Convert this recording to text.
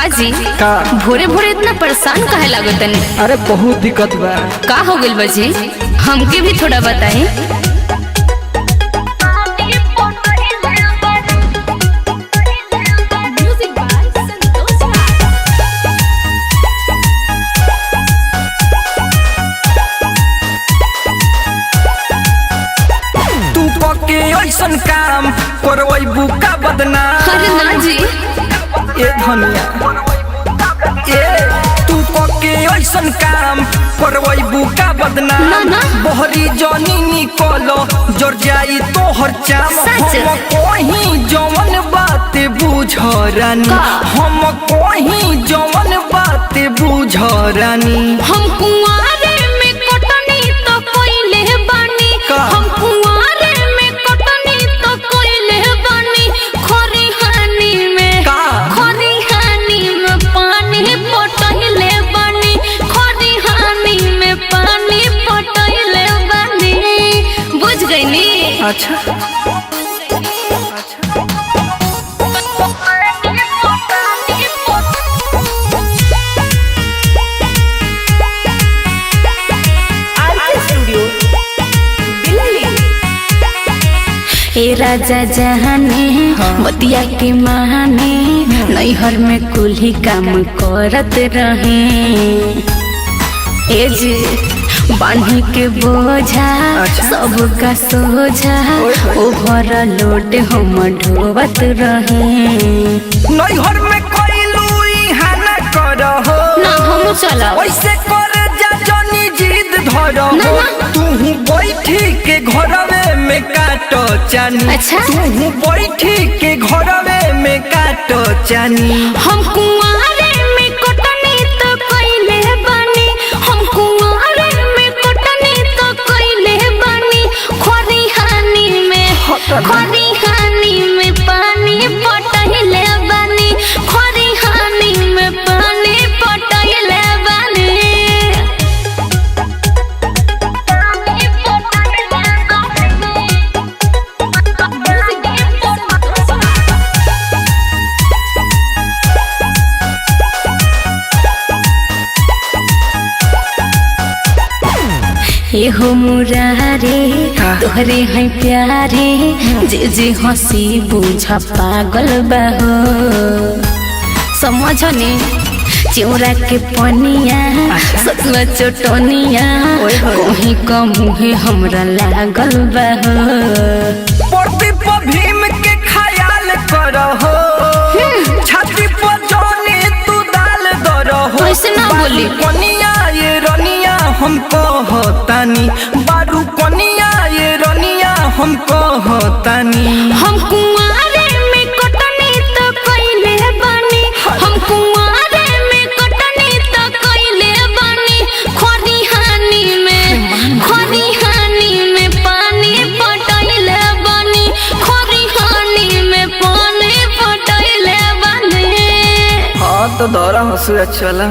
काजी का भोरे भोरे इतना परेशान काहे लागत तनी? अरे बहुत दिक्कत बा। का हो गइल बाजी? हमके भी थोड़ा बताई। तू पके ऐसन काम करवई बुका बदनाम। अरे ना जी, ए धनिया ए तू पके ऐसन काम करवई बुका बदनाम। ना, ना। बहरी जनी निकलो जर जाई तोहर चाम। सच। हम कोही जवन बात बुझ रानी, का? हम कोही जवन बात बुझ रानी। हम कुंवारे में कटनी तो कोइले बानी। का? हम कुंवारे में कटनी तो कोइले बानी। खरिहानी में का? खरिहानी में पानी पटइले बानी। खरिहानी में पानी पटइले बानी। बुझ गइनी? अच्छा ए राजा जहाने बतिया के महाने नैहर में कुल्ही काम करत रहे। ए जी बांधी के बोझा अच्छा। सबका सोझा ओभर लोड हम ढोवत रहे। नैहर में कोइलू इहा न करहो। ना हम चला वैसे कर जा जनी जिद धरहो। ना, ना। तू बैठी के घरवे में काटो चानी। अच्छा। तू बैठी के घरवे में काटो चानी। हम कुंवारे में कटनी तो कोइले बानी। हम कुंवारे में कटनी तो कोइले बानी। खरिहानी में खरिहानी में पानी पटइले बानी। खरिहानी में पानी पटइले बानी। हो मुरारे तोहरे है प्यारे जे जे हंसी बुझ पागल बहो। समझने चौरा के पनिया सतुआ चटनिया कहीं का मुहे हमरा लागल बहो। प्रदीप भीम के ख्याल करहो। छाती पर जनी तू डाल दरहो। ऐसे ना बोली। कनिया ये रनिया हम कहतानी। बारू कनिया ये रनिया हम कहतानी। हम कुंवारे में कटनी तो कोइले बानी। हम कुंवारे में कटनी तो कोइले बानी। खरिहानी में पानी पटइले बानी। खरिहानी में पानी पटइले बानी। हाँ तो दौरा हंसुआ चला।